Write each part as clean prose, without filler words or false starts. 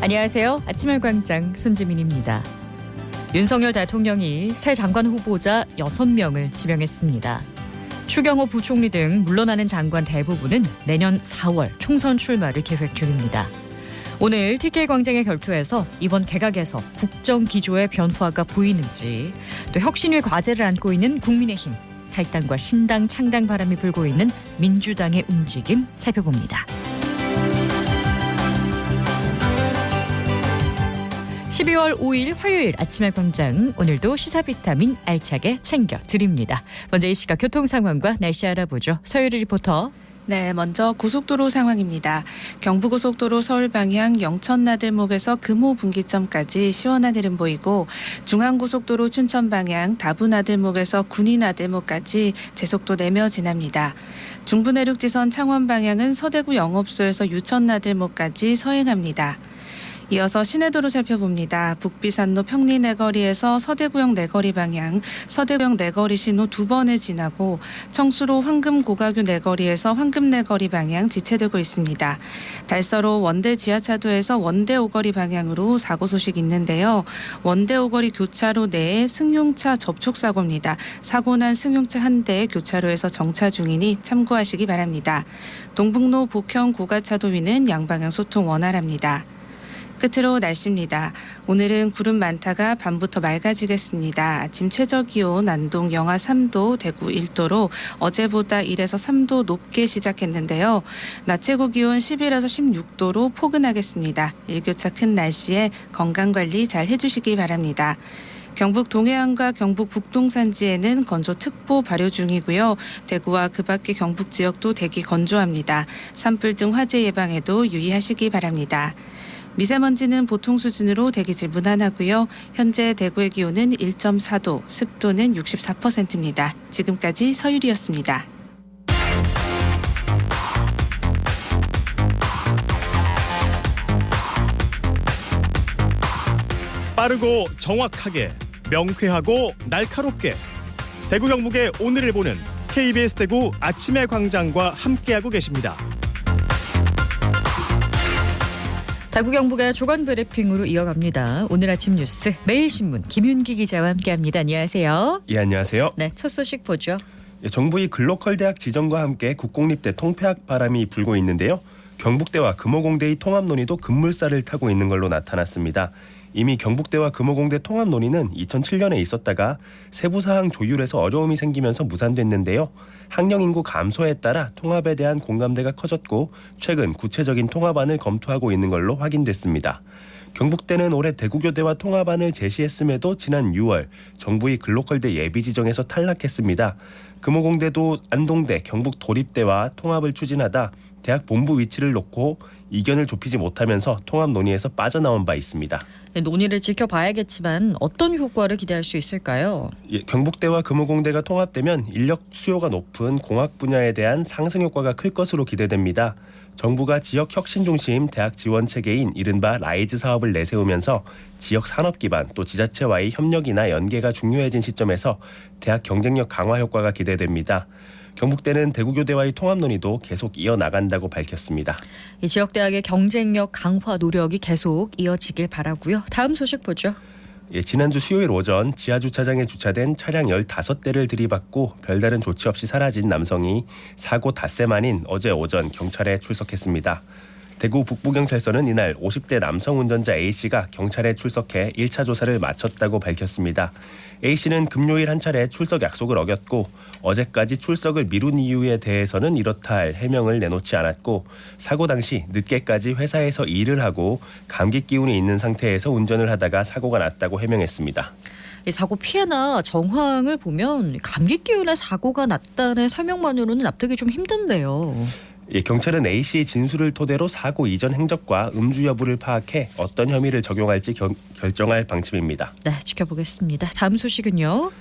안녕하세요. 아침의 광장 손지민입니다. 윤석열 대통령이 새 장관 후보자 6명을 지명했습니다. 추경호 부총리 등 물러나는 장관 대부분은 내년 4월 총선 출마를 계획 중입니다. 오늘 TK광장의 결투에서 이번 개각에서 국정기조의 변화가 보이는지, 또 혁신의 과제를 안고 있는 국민의힘, 탈당과 신당 창당 바람이 불고 있는 민주당의 움직임 살펴봅니다. 12월 5일 화요일 아침의 광장, 오늘도 시사 비타민 알차게 챙겨드립니다. 먼저 이 시각 교통 상황과 날씨 알아보죠. 서유리 리포터. 네, 먼저 고속도로 상황입니다. 경부고속도로 서울 방향 영천 나들목에서 금호 분기점까지 시원한 흐름 보이고, 중앙고속도로 춘천 방향 다부 나들목에서 군위 나들목까지 제속도 내며 지납니다. 중부내륙지선 창원 방향은 서대구 영업소에서 유천 나들목까지 서행합니다. 이어서 시내도로 살펴봅니다. 북비산로 평리내거리에서 서대구역 내거리 방향 서대구역 내거리 신호 2번을 지나고, 청수로 황금고가교 내거리에서 황금내거리 방향 지체되고 있습니다. 달서로 원대 지하차도에서 원대 오거리 방향으로 사고 소식 있는데요. 원대 오거리 교차로 내에 승용차 접촉사고입니다. 사고 난 승용차 한 대 교차로에서 정차 중이니 참고하시기 바랍니다. 동북로 복형 고가차도 위는 양방향 소통 원활합니다. 끝으로 날씨입니다. 오늘은 구름 많다가 밤부터 맑아지겠습니다. 아침 최저기온 안동 영하 3도, 대구 1도로 어제보다 1에서 3도 높게 시작했는데요. 낮 최고기온 11에서 16도로 포근하겠습니다. 일교차 큰 날씨에 건강관리 잘 해주시기 바랍니다. 경북 동해안과 경북 북동산지에는 건조특보 발효 중이고요. 대구와 그 밖의 경북 지역도 대기 건조합니다. 산불 등 화재 예방에도 유의하시기 바랍니다. 미세먼지는 보통 수준으로 대기질 무난하고요. 현재 대구의 기온은 1.4도, 습도는 64%입니다. 지금까지 서유리였습니다. 빠르고 정확하게, 명쾌하고 날카롭게, 대구 경북의 오늘을 보는 KBS 대구 아침의 광장과 함께하고 계십니다. 대구 경북의 조간 브리핑으로 이어갑니다. 오늘 아침 뉴스 매일신문 김윤기 기자와 함께합니다. 안녕하세요. 예, 안녕하세요. 네, 첫 소식 보죠. 정부의 글로컬 대학 지정과 함께 국공립대 통폐합 바람이 불고 있는데요. 경북대와 금호공대의 통합 논의도 급물살을 타고 있는 걸로 나타났습니다. 이미 경북대와 금호공대 통합 논의는 2007년에 있었다가 세부사항 조율에서 어려움이 생기면서 무산됐는데요. 학령 인구 감소에 따라 통합에 대한 공감대가 커졌고, 최근 구체적인 통합안을 검토하고 있는 걸로 확인됐습니다. 경북대는 올해 대구교대와 통합안을 제시했음에도 지난 6월 정부의 글로컬대 예비 지정에서 탈락했습니다. 금호공대도 안동대, 경북도립대와 통합을 추진하다 대학 본부 위치를 놓고 이견을 좁히지 못하면서 통합 논의에서 빠져나온 바 있습니다. 네, 논의를 지켜봐야겠지만 어떤 효과를 기대할 수 있을까요? 예, 경북대와 금호공대가 통합되면 인력 수요가 높은 공학 분야에 대한 상승 효과가 클 것으로 기대됩니다. 정부가 지역 혁신 중심 대학 지원 체계인 이른바 라이즈 사업을 내세우면서 지역 산업 기반 또 지자체와의 협력이나 연계가 중요해진 시점에서 대학 경쟁력 강화 효과가 기대됩니다. 경북대는 대구교대와의 통합 논의도 계속 이어나간다고 밝혔습니다. 이 지역 대학의 경쟁력 강화 노력이 계속 이어지길 바라고요. 다음 소식 보죠. 예, 지난주 수요일 오전 지하주차장에 주차된 차량 15대를 들이받고 별다른 조치 없이 사라진 남성이 사고 닷새 만인 어제 오전 경찰에 출석했습니다. 대구 북부경찰서는 이날 50대 남성 운전자 A씨가 경찰에 출석해 1차 조사를 마쳤다고 밝혔습니다. A씨는 금요일 한 차례 출석 약속을 어겼고, 어제까지 출석을 미룬 이유에 대해서는 이렇다 할 해명을 내놓지 않았고, 사고 당시 늦게까지 회사에서 일을 하고 감기 기운이 있는 상태에서 운전을 하다가 사고가 났다고 해명했습니다. 이 사고 피해나 정황을 보면 감기 기운에 사고가 났다는 설명만으로는 납득이 좀 힘든데요. 예, 경찰은 A씨의 진술을 토대로 사고 이전 행적과 음주 여부를 파악해 어떤 혐의를 적용할지 결정할 방침입니다. 네, 지켜보겠습니다. 다음 소식은요.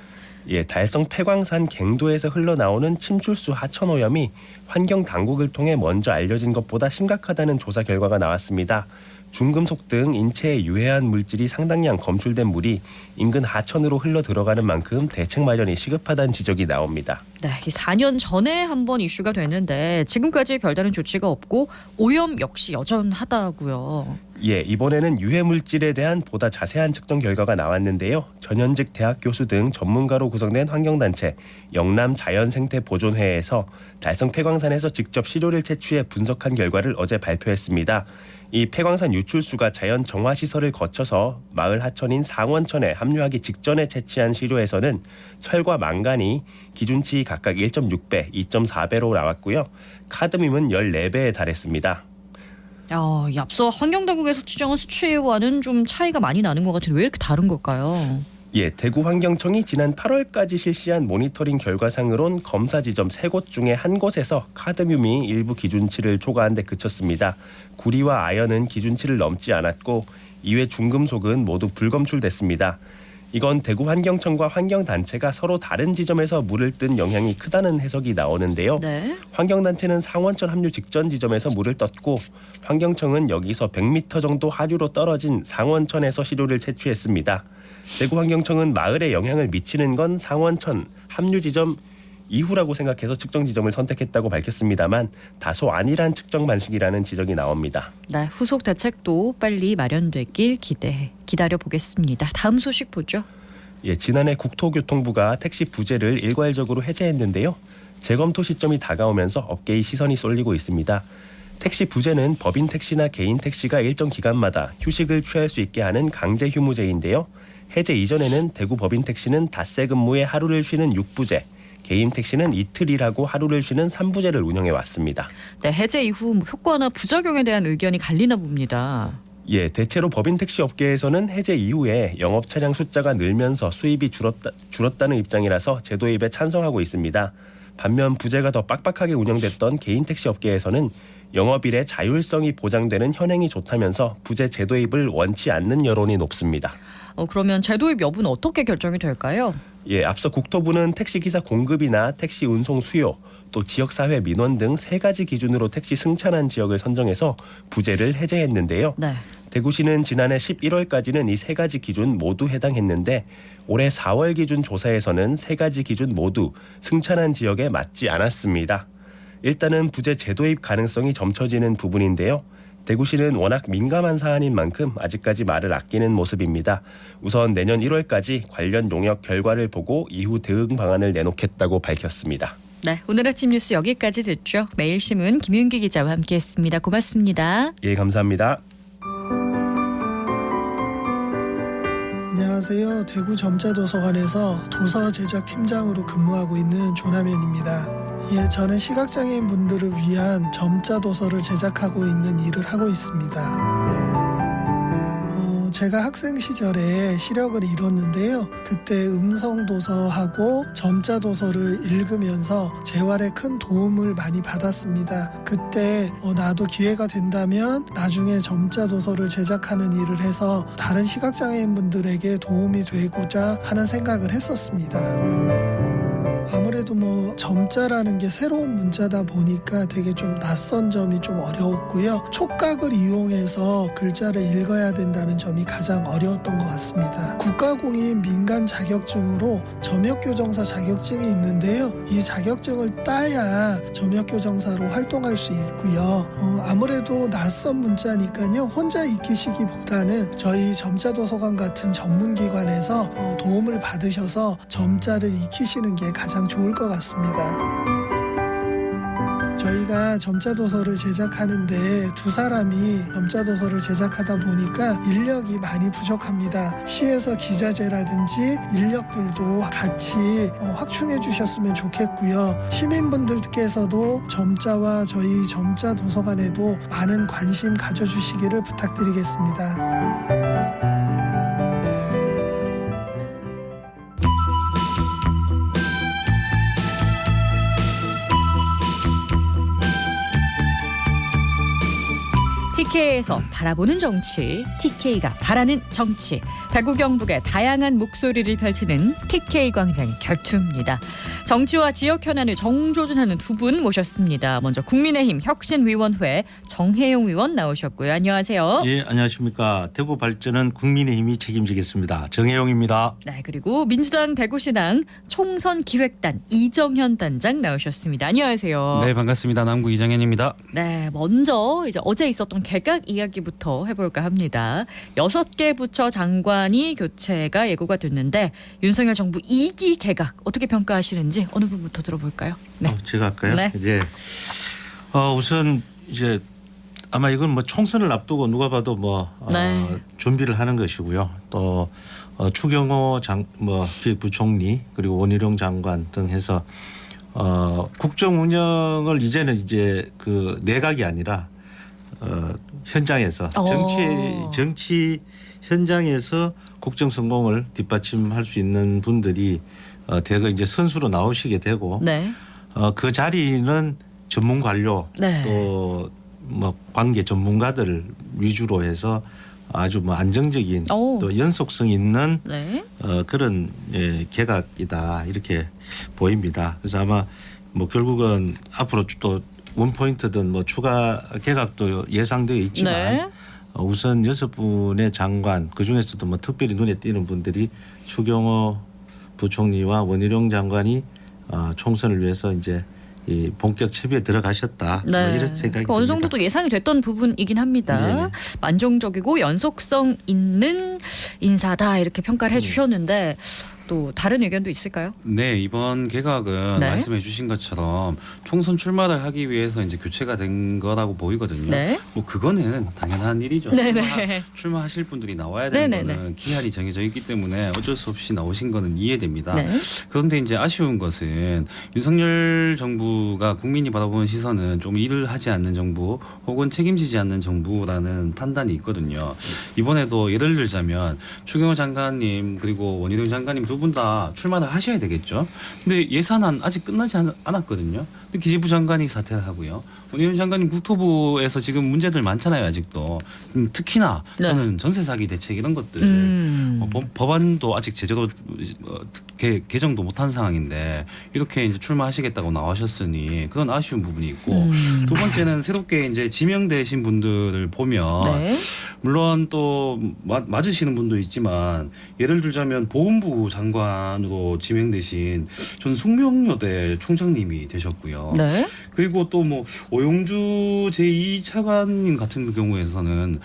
예, 달성 폐광산 갱도에서 흘러나오는 침출수 하천오염이 환경 당국을 통해 먼저 알려진 것보다 심각하다는 조사 결과가 나왔습니다. 중금속 등 인체에 유해한 물질이 상당량 검출된 물이 인근 하천으로 흘러 들어가는 만큼 대책 마련이 시급하다는 지적이 나옵니다. 네, 4년 전에 한번 이슈가 됐는데 지금까지 별다른 조치가 없고 오염 역시 여전하다고요. 예, 이번에는 유해 물질에 대한 보다 자세한 측정 결과가 나왔는데요. 전현직 대학 교수 등 전문가로 구성된 환경단체 영남자연생태보존회에서 달성 폐광산에서 직접 시료를 채취해 분석한 결과를 어제 발표했습니다. 이 폐광산 유출수가 자연 정화시설을 거쳐서 마을 하천인 상원천에 합류하기 직전에 채취한 시료에서는 철과 망간이 기준치 각각 1.6배, 2.4배로 나왔고요. 카드뮴은 14배에 달했습니다. 이 앞서 환경당국에서 추정한 수치와는 좀 차이가 많이 나는 것 같은데 왜 이렇게 다른 걸까요? 예, 대구환경청이 지난 8월까지 실시한 모니터링 결과상으론 검사 지점 3곳 중에 한 곳에서 카드뮴이 일부 기준치를 초과한 데 그쳤습니다. 구리와 아연은 기준치를 넘지 않았고 이외 중금속은 모두 불검출됐습니다. 이건 대구환경청과 환경단체가 서로 다른 지점에서 물을 뜬 영향이 크다는 해석이 나오는데요. 네. 환경단체는 상원천 합류 직전 지점에서 물을 떴고 환경청은 여기서 100m 정도 하류로 떨어진 상원천에서 시료를 채취했습니다. 대구환경청은 마을에 영향을 미치는 건 상원천 합류 지점 이후라고 생각해서 측정 지점을 선택했다고 밝혔습니다만 다소 안일한 측정 방식이라는 지적이 나옵니다. 네, 후속 대책도 빨리 마련되길 기다려 보겠습니다. 다음 소식 보죠. 예, 지난해 국토교통부가 택시 부재를 일괄적으로 해제했는데요. 재검토 시점이 다가오면서 업계의 시선이 쏠리고 있습니다. 택시 부재는 법인 택시나 개인 택시가 일정 기간마다 휴식을 취할 수 있게 하는 강제 휴무제인데요. 해제 이전에는 대구 법인 택시는 닷새 근무에 하루를 쉬는 6부제, 개인 택시는 이틀 일하고 하루를 쉬는 3부제를 운영해 왔습니다. 네, 해제 이후 효과나 부작용에 대한 의견이 갈리나 봅니다. 예, 대체로 법인 택시 업계에서는 해제 이후에 영업 차량 숫자가 늘면서 수입이 줄었다는 입장이라서 제도입에 찬성하고 있습니다. 반면 부재가 더 빡빡하게 운영됐던 개인 택시 업계에서는 영업일의 자율성이 보장되는 현행이 좋다면서 부재 제도입을 원치 않는 여론이 높습니다. 그러면 제도입 여부는 어떻게 결정이 될까요? 예, 앞서 국토부는 택시기사 공급이나 택시 운송 수요, 또 지역사회 민원 등 3가지 기준으로 택시 승차난 지역을 선정해서 부재를 해제했는데요. 네. 대구시는 지난해 11월까지는 이 3가지 기준 모두 해당했는데 올해 4월 기준 조사에서는 3가지 기준 모두 승차난 지역에 맞지 않았습니다. 일단은 부재 제도입 가능성이 점쳐지는 부분인데요. 대구시는 워낙 민감한 사안인 만큼 아직까지 말을 아끼는 모습입니다. 우선 내년 1월까지 관련 용역 결과를 보고 이후 대응 방안을 내놓겠다고 밝혔습니다. 네, 오늘 아침 뉴스 여기까지 듣죠. 매일신문 김윤기 기자와 함께했습니다. 고맙습니다. 예, 감사합니다. 안녕하세요. 대구 점자도서관에서 도서 제작 팀장으로 근무하고 있는 조남현입니다. 예, 저는 시각장애인 분들을 위한 점자 도서를 제작하고 있는 일을 하고 있습니다. 제가 학생 시절에 시력을 잃었는데요. 그때 음성 도서하고 점자 도서를 읽으면서 재활에 큰 도움을 많이 받았습니다. 그때 나도 기회가 된다면 나중에 점자 도서를 제작하는 일을 해서 다른 시각장애인 분들에게 도움이 되고자 하는 생각을 했었습니다. 아무래도 점자라는 게 새로운 문자다 보니까 되게 좀 낯선 점이 좀 어려웠고요. 촉각을 이용해서 글자를 읽어야 된다는 점이 가장 어려웠던 것 같습니다. 국가공인 민간 자격증으로 점역교정사 자격증이 있는데요. 이 자격증을 따야 점역교정사로 활동할 수 있고요. 아무래도 낯선 문자니까요. 혼자 익히시기보다는 저희 점자도서관 같은 전문기관에서 도움을 받으셔서 점자를 익히시는 게 가장 좋을 것 같습니다. 저희가 점자도서를 제작하는데 2사람이 점자도서를 제작하다 보니까 인력이 많이 부족합니다. 시에서 기자재라든지 인력들도 같이 확충해 주셨으면 좋겠고요. 시민분들께서도 점자와 저희 점자도서관에도 많은 관심 가져주시기를 부탁드리겠습니다. TK에서 바라보는 정치, TK가 바라는 정치. 대구 경북의 다양한 목소리를 펼치는 TK 광장의 결투입니다. 정치와 지역 현안을 정조준하는 두 분 모셨습니다. 먼저 국민의힘 혁신위원회 정혜용 의원 나오셨고요. 안녕하세요. 예, 안녕하십니까. 대구 발전은 국민의힘이 책임지겠습니다. 정혜용입니다. 네, 그리고 민주당 대구시당 총선기획단 이정현 단장 나오셨습니다. 안녕하세요. 네, 반갑습니다. 남구 이정현입니다. 네, 먼저 이제 어제 있었던 개각 이야기부터 해볼까 합니다. 6개 부처 장관이 교체가 예고가 됐는데 윤석열 정부 2기 개각 어떻게 평가하시는지 어느 분부터 들어볼까요? 네. 제가 할까요? 네. 이제 우선 이제 아마 이건 뭐 총선을 앞두고 누가 봐도 네. 준비를 하는 것이고요. 또 추경호 기획부총리 그리고 원희룡 장관 등 해서 국정 운영을 이제는 이제 그 내각이 아니라 현장에서 정치 현장에서 국정 성공을 뒷받침할 수 있는 분들이 대거 이제 선수로 나오시게 되고 네. 그 자리는 전문 관료 네. 또 관계 전문가들 위주로 해서 아주 안정적인 또 연속성 있는 네. 그런 개각이다 이렇게 보입니다. 그래서 아마 결국은 앞으로 또 원포인트든 추가 개각도 예상되어 있지만 네. 우선 6분의 장관 그중에서도 특별히 눈에 띄는 분들이 추경호 부총리와 원희룡 장관이 총선을 위해서 이제 이 본격 채비에 들어가셨다. 네. 이런 생각이 어느 듭니다. 정도도 예상이 됐던 부분이긴 합니다. 네네. 만종적이고 연속성 있는 인사다 이렇게 평가를 해주셨는데 또 다른 의견도 있을까요? 네, 이번 개각은 네. 말씀해 주신 것처럼 총선 출마를 하기 위해서 이제 교체가 된 거라고 보이거든요. 네. 그거는 당연한 일이죠. 네네. 출마하실 분들이 나와야 되는 네네네. 거는 기한이 정해져 있기 때문에 어쩔 수 없이 나오신 거는 이해됩니다. 네. 그런데 이제 아쉬운 것은 윤석열 정부가 국민이 바라보는 시선은 좀 일을 하지 않는 정부 혹은 책임지지 않는 정부라는 판단이 있거든요. 이번에도 예를 들자면 추경호 장관님 그리고 원희룡 장관님 두 분 다 출마를 하셔야 되겠죠. 근데 예산안 아직 끝나지 않았거든요. 근데 기재부 장관이 사퇴를 하고요. 원희룡 장관님 국토부에서 지금 문제들 많잖아요. 아직도. 특히나 네. 저는 전세 사기 대책 이런 것들 법안도 아직 제대로 개정도 못한 상황인데 이렇게 이제 출마하시겠다고 나오셨으니 그런 아쉬운 부분이 있고 두 번째는 새롭게 이제 지명되신 분들을 보면 네. 물론 또 맞으시는 분도 있지만 예를 들자면 보훈부 장관으로 지명되신 전 숙명여대 총장님이 되셨고요. 네. 그리고 또 오용주 제2차관님 같은 경우에서는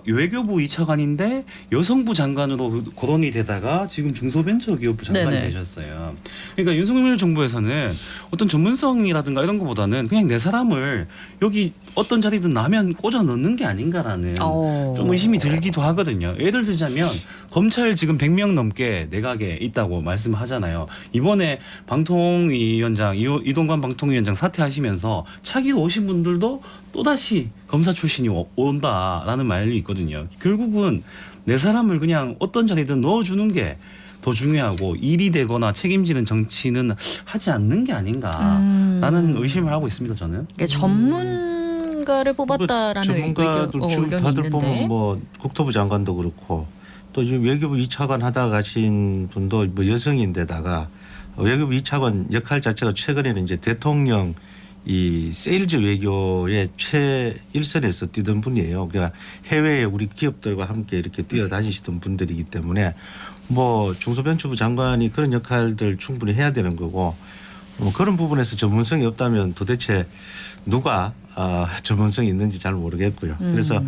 외교부 2차관인데 여성부 장관으로 거론이 되다가 지금 중소벤처기업부 장관이 네네. 되셨어요. 그러니까 윤석열 정부에서는 어떤 전문성이라든가 이런 것보다는 그냥 내 사람을 여기 어떤 자리든 나면 꽂아 넣는 게 아닌가라는 좀 의심이 들기도 하거든요. 예를 들자면 검찰 지금 100명 넘게 내각에 있다고 말씀하잖아요. 이번에 방통위원장 이동관 방통위원장 사퇴하시면서 차기로 오신 분들도 또다시 검사 출신이 온다라는 말이 있거든요. 결국은 내 사람을 그냥 어떤 자리든 넣어주는 게 더 중요하고 일이 되거나 책임지는 정치는 하지 않는 게 아닌가라는 의심을 하고 있습니다. 저는. 전문가를 뽑았다라는 전문가들 지금 의견이 다들 있는데. 보면 국토부 장관도 그렇고 또 지금 외교부 2차관 하다 가신 분도 여성인데다가 외교부 2차관 역할 자체가 최근에는 이제 대통령 이 세일즈 외교의 최일선에서 뛰던 분이에요. 그러니까 해외에 우리 기업들과 함께 이렇게 뛰어다니시던 분들이기 때문에 중소벤처부 장관이 그런 역할들 충분히 해야 되는 거고 그런 부분에서 전문성이 없다면 도대체 누가 전문성이 있는지 잘 모르겠고요. 그래서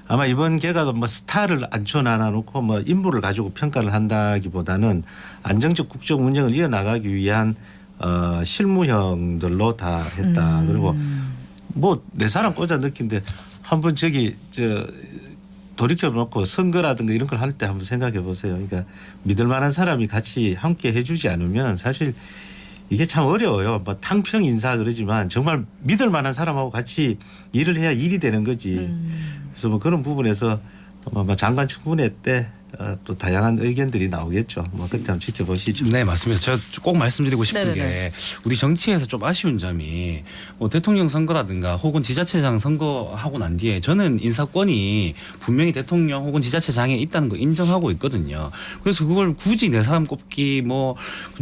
아마 이번 개각은 스타를 앉혀놔 놓고 인물을 가지고 평가를 한다기보다는 안정적 국정 운영을 이어나가기 위한 실무형들로 다 했다. 그리고 내 사람 꽂아 넣긴데 한번 돌이켜 놓고 선거라든가 이런 걸 할 때 한번 생각해 보세요. 그러니까 믿을 만한 사람이 같이 함께 해주지 않으면 사실 이게 참 어려워요. 탕평 인사 그러지만 정말 믿을 만한 사람하고 같이 일을 해야 일이 되는 거지. 그래서 그런 부분에서 장관 청문회 때 또 다양한 의견들이 나오겠죠. 그때 한번 지켜보시죠. 네, 맞습니다. 제가 꼭 말씀드리고 싶은 네네네. 게 우리 정치에서 좀 아쉬운 점이 대통령 선거라든가 혹은 지자체장 선거하고 난 뒤에 저는 인사권이 분명히 대통령 혹은 지자체장에 있다는 거 인정하고 있거든요. 그래서 그걸 굳이 내 사람 꼽기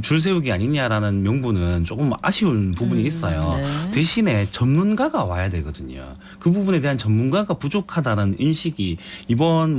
줄 세우기 아니냐라는 명분은 조금 아쉬운 부분이 있어요. 네. 대신에 전문가가 와야 되거든요. 그 부분에 대한 전문가가 부족하다는 인식이 이번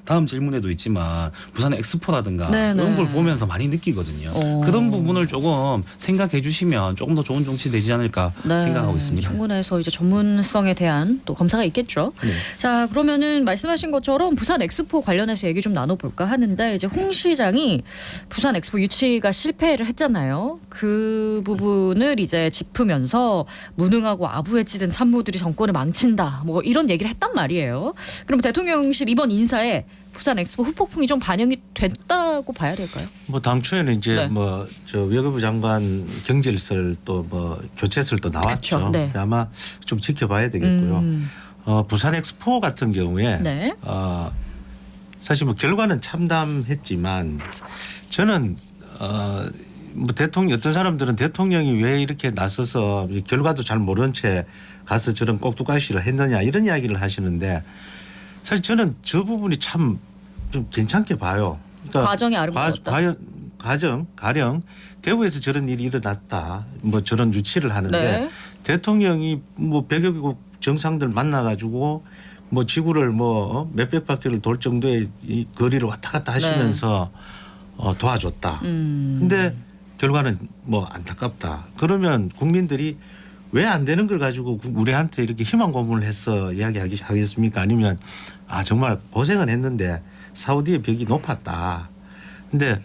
다음 질문에도 있지만 있지만 부산 엑스포라든가 네네. 이런 걸 보면서 많이 느끼거든요. 그런 부분을 조금 생각해 주시면 조금 더 좋은 정치 되지 않을까 네. 생각하고 있습니다. 청문회에서 이제 전문성에 대한 또 검사가 있겠죠. 네. 자, 그러면은 말씀하신 것처럼 부산 엑스포 관련해서 얘기 좀 나눠볼까 하는데 이제 홍 시장이 부산 엑스포 유치가 실패를 했잖아요. 그 부분을 이제 짚으면서 무능하고 아부에 찌든 참모들이 정권을 망친다. 뭐 이런 얘기를 했단 말이에요. 그럼 대통령실 이번 인사에 부산 엑스포 후폭풍이 좀 반영이 됐다고 봐야 될까요? 뭐 당초에는 이제 네. 뭐 저 외교부 장관 경질설 또 뭐 교체설도 나왔죠. 그쵸, 네. 아마 좀 지켜봐야 되겠고요. 부산 엑스포 같은 경우에 네. 사실 뭐 결과는 참담했지만 저는 뭐 대통령 어떤 사람들은 대통령이 왜 이렇게 나서서 결과도 잘 모른 채 가서 저런 꼭두가시를 했느냐 이런 이야기를 하시는데 사실 저는 저 부분이 참 좀 괜찮게 봐요. 그러니까 과정이 아름다웠다. 가령 대구에서 저런 일이 일어났다. 뭐 저런 유치를 하는데 네. 대통령이 뭐 100여 개국 정상들 만나가지고 뭐 지구를 뭐 몇백 바퀴를 돌 정도의 이 거리를 왔다 갔다 하시면서 도와줬다. 근데 결과는 뭐 안타깝다. 그러면 국민들이 왜 안 되는 걸 가지고 우리한테 이렇게 희망 고문을 해서 이야기하겠습니까? 아니면 아 정말 고생은 했는데 사우디의 벽이 높았다. 근데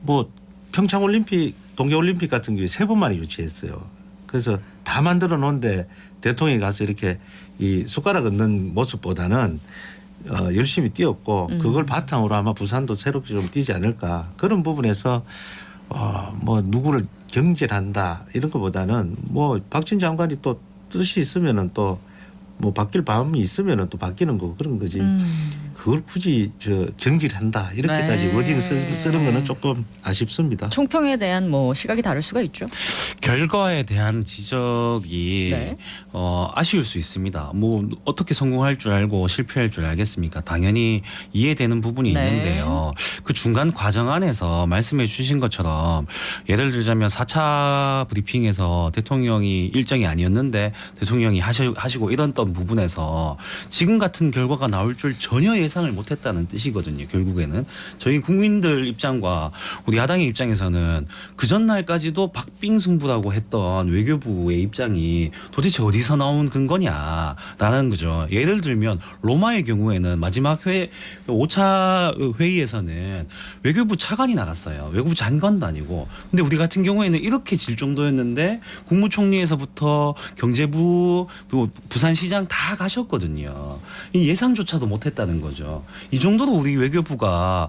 뭐 평창올림픽, 동계올림픽 같은 경우에 3번만에 유치했어요. 그래서 다 만들어 놓은데 대통령이 가서 이렇게 이 숟가락 얹는 모습보다는 열심히 뛰었고 그걸 바탕으로 아마 부산도 새롭게 좀 뛰지 않을까. 그런 부분에서 뭐 누구를 경질한다 이런 것보다는 뭐 박진 장관이 또 뜻이 있으면은 또 뭐 바뀔 마음이 있으면은 또 바뀌는 거고 그런 거지. 그걸 굳이 경질한다 이렇게까지 네. 워딩 쓰는 거는 조금 아쉽습니다. 총평에 대한 뭐 시각이 다를 수가 있죠. 결과에 대한 지적이 네. 아쉬울 수 있습니다. 뭐 어떻게 성공할 줄 알고 실패할 줄 알겠습니까? 당연히 이해되는 부분이 네. 있는데요. 그 중간 과정 안에서 말씀해 주신 것처럼 예를 들자면 4차 브리핑에서 대통령이 일정이 아니었는데 대통령이 하시고 이랬던 부분에서 지금 같은 결과가 나올 줄 전혀 예상을 못했다는 뜻이거든요. 결국에는 저희 국민들 입장과 우리 야당의 입장에서는 그 전날까지도 박빙승부라고 했던 외교부의 입장이 도대체 어디서 나온 근거냐라는 거죠. 예를 들면 로마의 경우에는 마지막 5차 회의에서는 외교부 차관이 나갔어요. 외교부 장관도 아니고. 근데 우리 같은 경우에는 이렇게 질 정도였는데 국무총리에서부터 경제부 그리고 부산시장 다 가셨거든요. 이 예상조차도 못했다는 거죠. 이 정도로 우리 외교부가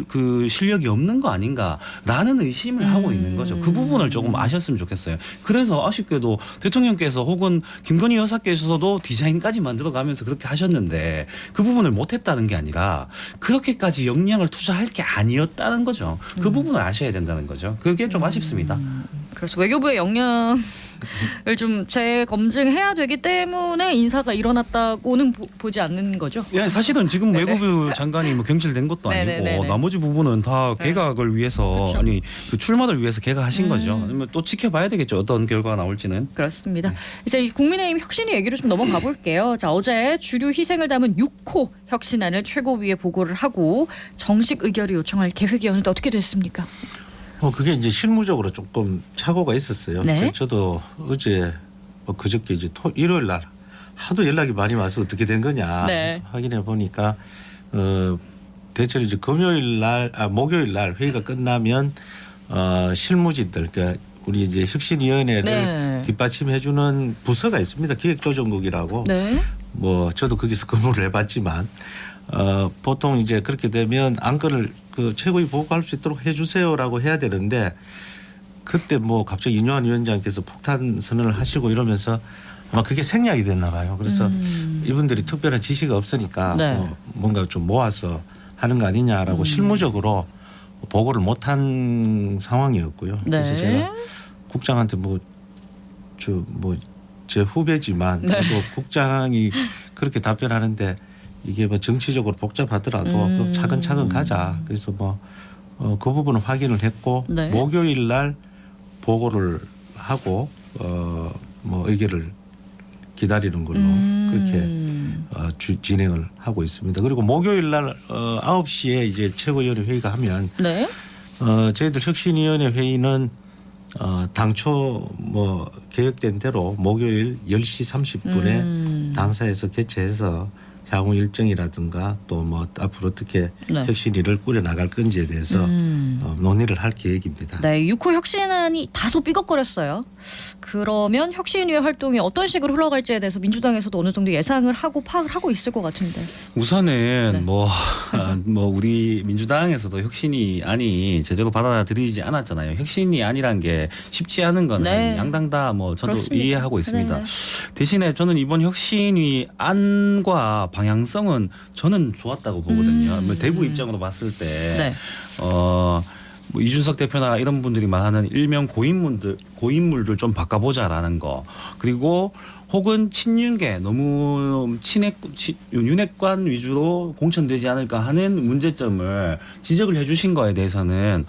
그 실력이 없는 거 아닌가라는 의심을 하고 있는 거죠. 그 부분을 조금 아셨으면 좋겠어요. 그래서 아쉽게도 대통령께서 혹은 김건희 여사께서도 디자인까지 만들어가면서 그렇게 하셨는데 그 부분을 못했다는 게 아니라 그렇게까지 역량을 투자할 게 아니었다는 거죠. 그 부분을 아셔야 된다는 거죠. 그게 좀 아쉽습니다. 그래서 외교부의 역량을 좀 재검증해야 되기 때문에 인사가 일어났다고는 보지 않는 거죠. 예, 사실은 지금 네네. 외교부 장관이 뭐 경질된 것도 아니고 네네네네. 나머지 부분은 다 개각을 위해서 그렇죠. 아니 그 출마를 위해서 개각하신 거죠. 아니면 또 지켜봐야 되겠죠. 어떤 결과가 나올지는. 그렇습니다. 이제 이 국민의힘 혁신위 얘기로 좀 넘어가 볼게요. 자, 어제 주류 희생을 담은 6호 혁신안을 최고위에 보고를 하고 정식 의결을 요청할 계획이었는데 어떻게 됐습니까? 그게 이제 실무적으로 조금 착오가 있었어요. 네. 저도 어제 그저께 이제 일요일 날 하도 연락이 많이 와서 어떻게 된 거냐 네. 확인해 보니까 대체로 이제 목요일 날 회의가 끝나면 실무진들 그러니까 우리 이제 혁신위원회를 네. 뒷받침해주는 부서가 있습니다. 기획조정국이라고. 네. 뭐 저도 거기서 근무를 해봤지만 보통 이제 그렇게 되면 안건을 그 최고위 보고할 수 있도록 해주세요라고 해야 되는데 그때 뭐 갑자기 윤여한 위원장께서 폭탄 선언을 하시고 이러면서 아마 그게 생략이 됐나 봐요. 그래서 이분들이 특별한 지시가 없으니까 네. 뭔가 좀 모아서 하는 거 아니냐라고 실무적으로 보고를 못한 상황이었고요. 그래서 네. 제가 국장한테 제 후배지만 네. 그래도 국장이 그렇게 답변하는데 이게 뭐 정치적으로 복잡하더라도 차근차근 가자. 그래서 그 부분은 확인을 했고 네. 목요일 날 보고를 하고 의결을 기다리는 걸로 그렇게 진행을 하고 있습니다. 그리고 목요일 날 9시에 이제 최고위원회 회의가 하면 네. 저희들 혁신위원회 회의는 당초 뭐 계획된 대로 목요일 10시 30분에 당사에서 개최해서 향후 일정이라든가 또 뭐 앞으로 어떻게 네. 혁신위를 꾸려 나갈 건지에 대해서 논의를 할 계획입니다. 네, 6호 혁신안이 다소 삐걱거렸어요. 그러면 혁신위의 활동이 어떤 식으로 흘러갈지에 대해서 민주당에서도 어느 정도 예상을 하고 파악을 하고 있을 것 같은데. 우선은 네. 뭐 우리 민주당에서도 혁신이 안이 제대로 받아들이지 않았잖아요. 혁신이 아니란 게 쉽지 않은 건 네. 양당 다 뭐 저도 그렇습니다. 이해하고 있습니다. 네. 대신에 저는 이번 혁신위 안과 방향성은 저는 좋았다고 보거든요. 뭐 대구 입장으로 봤을 때 네. 뭐 이준석 대표나 이런 분들이 말하는 일명 고인물들 좀 바꿔보자라는 거, 그리고 혹은 친윤계 너무 윤핵관 위주로 공천되지 않을까 하는 문제점을 지적을 해주신 거에 대해서는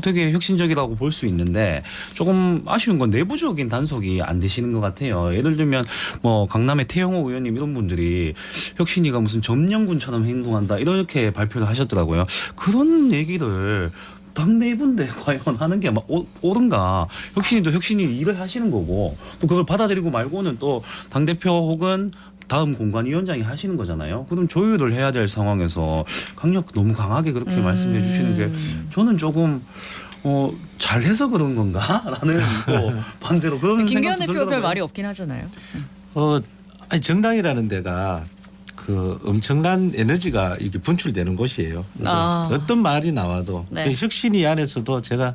되게 혁신적이라고 볼 수 있는데 조금 아쉬운 건 내부적인 단속이 안 되시는 것 같아요. 예를 들면 뭐 강남의 태영호 의원님 이런 분들이 혁신위가 무슨 점령군처럼 행동한다 이렇게 발표를 하셨더라고요. 그런 얘기를 당 내부인데 과연 하는 게 옳은가? 혁신이도 혁신이 일을 하시는 거고 또 그걸 받아들이고 말고는 또 당대표 혹은 다음 공관위원장이 하시는 거잖아요. 그럼 조율을 해야 될 상황에서 강력 너무 강하게 그렇게 말씀해 주시는 게 저는 조금 잘해서 그런 건가? 라는 또 반대로 그런 김기현 생각도 대표가 별 들더라고요. 말이 없긴 하잖아요. 아니 정당이라는 데가 그 엄청난 에너지가 이렇게 분출되는 곳이에요. 그래서 어떤 말이 나와도 네. 그 혁신위 안에서도 제가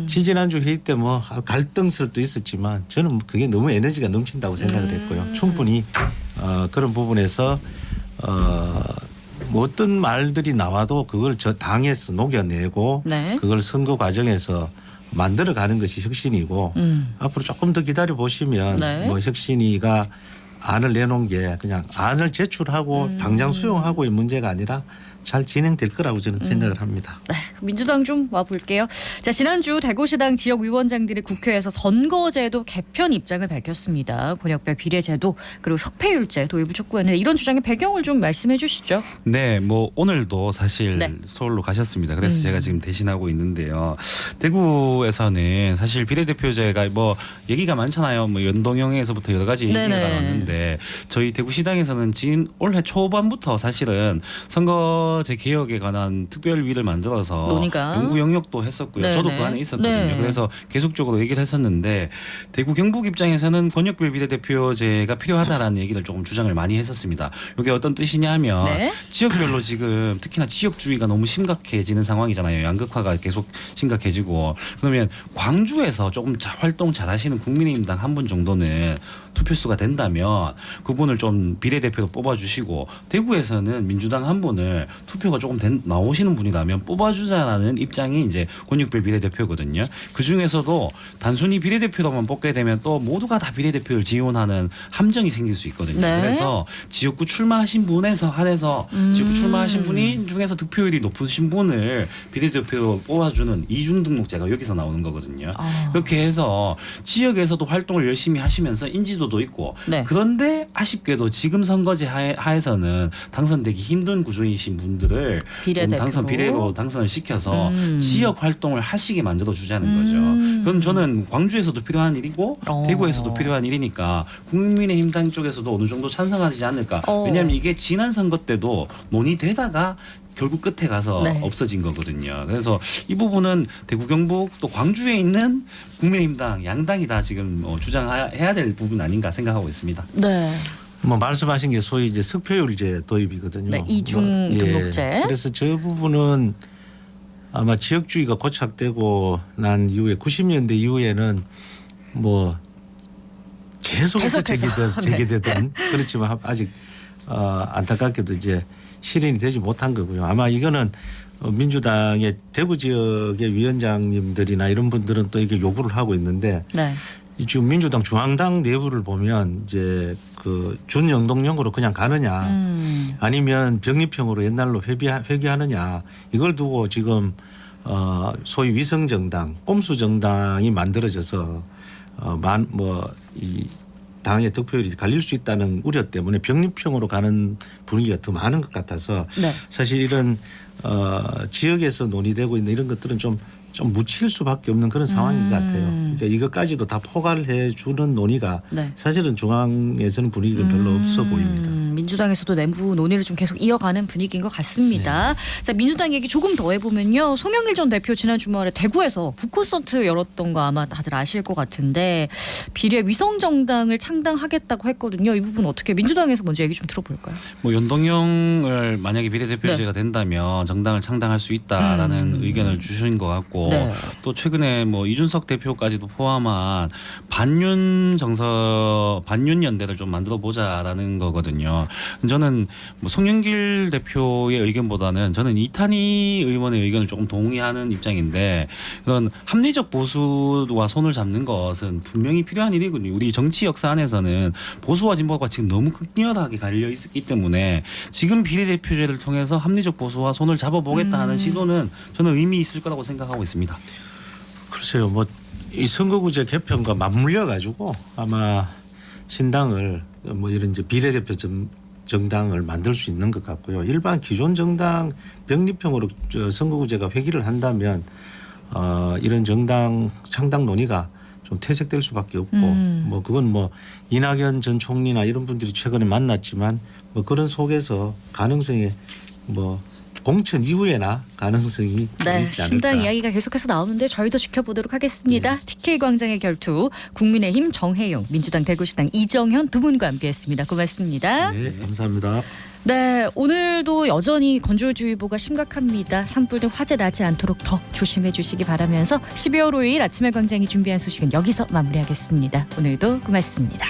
지지난주 회의 때 뭐 갈등설도 있었지만 저는 그게 너무 에너지가 넘친다고 생각을 했고요. 충분히 그런 부분에서 뭐 어떤 말들이 나와도 그걸 저 당에서 녹여내고 네. 그걸 선거 과정에서 만들어가는 것이 혁신이고 앞으로 조금 더 기다려 보시면 네. 뭐 혁신위가 안을 내놓은 게 그냥 안을 제출하고 당장 수용하고의 문제가 아니라 잘 진행될 거라고 저는 생각을 합니다. 네, 민주당 좀 와볼게요. 자, 지난주 대구시당 지역위원장들이 국회에서 선거제도 개편 입장을 밝혔습니다. 권역별 비례제도 그리고 석패율제 도입을 촉구하는 이런 주장의 배경을 좀 말씀해 주시죠. 네, 뭐 오늘도 사실 네. 서울로 가셨습니다. 그래서 제가 지금 대신하고 있는데요. 대구에서는 사실 비례대표제가 뭐 얘기가 많잖아요. 뭐 연동형에서부터 여러 가지 얘기가 네네. 나왔는데 저희 대구시당에서는 올해 초반부터 사실은 선거제 개혁에 관한 특별위를 만들어서 논의가. 연구 영역도 했었고요. 네네. 저도 그 안에 있었거든요. 네. 그래서 계속적으로 얘기를 했었는데 대구 경북 입장에서는 권역별 비례대표제가 필요하다라는 얘기를 조금 주장을 많이 했었습니다. 이게 어떤 뜻이냐 하면 네. 지역별로 지금 특히나 지역주의가 너무 심각해지는 상황이잖아요. 양극화가 계속 심각해지고 그러면 광주에서 조금 활동 잘하시는 국민의힘당 한 분 정도는 투표수가 된다면 그분을 좀 비례대표로 뽑아주시고 대구에서는 민주당 한 분을 투표가 조금 나오시는 분이라면 뽑아주자라는 입장이 이제 권역별 비례대표거든요. 그 중에서도 단순히 비례대표로만 뽑게 되면 또 모두가 다 비례대표를 지원하는 함정이 생길 수 있거든요. 네. 그래서 지역구 출마하신 분에서 한해서 지역구 출마하신 분이 중에서 득표율이 높으신 분을 비례대표로 뽑아주는 이중 등록제가 여기서 나오는 거거든요. 그렇게 해서 지역에서도 활동을 열심히 하시면서 인지도도 있고 네. 그런데 아쉽게도 지금 선거제 하에서는 당선되기 힘든 구조이신 분들을 비례대표로. 비례로 당선을 시켜서 지역 활동을 하시게 만들어 주자는 거죠. 그럼 저는 광주에서도 필요한 일이고 대구에서도 필요한 일이니까 국민의힘당 쪽에서도 어느 정도 찬성하지 않을까. 왜냐하면 이게 지난 선거 때도 논의되다가 결국 끝에 가서 네. 없어진 거거든요. 그래서 이 부분은 대구 경북 또 광주에 있는 국민의힘당 양당이 다 지금 주장해야 될 부분 아닌가 생각하고 있습니다. 네. 뭐 말씀하신 게 소위 이제 석패율제 도입이거든요. 네, 이중 등록제. 그래서 저 부분은 아마 지역주의가 고착되고 난 이후에 90년대 이후에는 뭐 계속해서 제기되던 그렇지만 아직 안타깝게도 이제 실현이 되지 못한 거고요. 아마 이거는 민주당의 대구 지역의 위원장님들이나 이런 분들은 또 이게 요구를 하고 있는데 네. 지금 민주당 중앙당 내부를 보면 이제 그 준연동형으로 그냥 가느냐 아니면 병립형으로 옛날로 회귀하느냐 이걸 두고 지금 소위 위성정당, 꼼수정당이 만들어져서 이 당의 득표율이 갈릴 수 있다는 우려 때문에 병립형으로 가는 분위기가 더 많은 것 같아서 네. 사실 이런 지역에서 논의되고 있는 이런 것들은 좀 묻힐 수밖에 없는 그런 상황인 것 같아요. 그러니까 이것까지도 다 포괄 해주는 논의가 네. 사실은 중앙에서는 분위기가 별로 없어 보입니다. 민주당에서도 내부 논의를 좀 계속 이어가는 분위기인 것 같습니다. 네. 자, 민주당 얘기 조금 더 해보면요. 송영길 전 대표 지난 주말에 대구에서 북콘서트 열었던 거 아마 다들 아실 것 같은데 비례 위성정당을 창당하겠다고 했거든요. 이 부분 어떻게 민주당에서 먼저 얘기 좀 들어볼까요? 뭐 연동형을 만약에 비례대표제가 된다면 정당을 창당할 수 있다라는 의견을 주신 것 같고 네. 또 최근에 뭐 이준석 대표까지도 포함한 반윤 연대를 좀 만들어 보자라는 거거든요. 저는 뭐 송영길 대표의 의견보다는 저는 이탄희 의원의 의견을 조금 동의하는 입장인데 그런 합리적 보수와 손을 잡는 것은 분명히 필요한 일이거든요. 우리 정치 역사 안에서는 보수와 진보가 지금 너무 극렬하게 갈려 있기 때문에 지금 비례대표제를 통해서 합리적 보수와 손을 잡아보겠다 하는 시도는 저는 의미 있을 거라고 생각하고 있습니다. 글쎄요, 뭐 이 선거구제 개편과 맞물려 가지고 아마 신당을 뭐 이런 이제 비례대표 정당을 만들 수 있는 것 같고요. 일반 기존 정당 병립형으로 선거구제가 회귀를 한다면 이런 정당 창당 논의가 좀 퇴색될 수밖에 없고 뭐 그건 뭐 이낙연 전 총리나 이런 분들이 최근에 만났지만 뭐 그런 속에서 가능성이 뭐 공천 이후에나 가능성이 있지 않을까. 신당 이야기가 계속해서 나오는데 저희도 지켜보도록 하겠습니다. 네. TK광장의 결투 국민의힘 정혜용, 민주당 대구시당 이정현 두 분과 함께했습니다. 고맙습니다. 네, 감사합니다. 네, 오늘도 여전히 건조주의보가 심각합니다. 산불 등 화재 나지 않도록 더 조심해 주시기 바라면서 12월 5일 아침의 광장이 준비한 소식은 여기서 마무리하겠습니다. 오늘도 고맙습니다.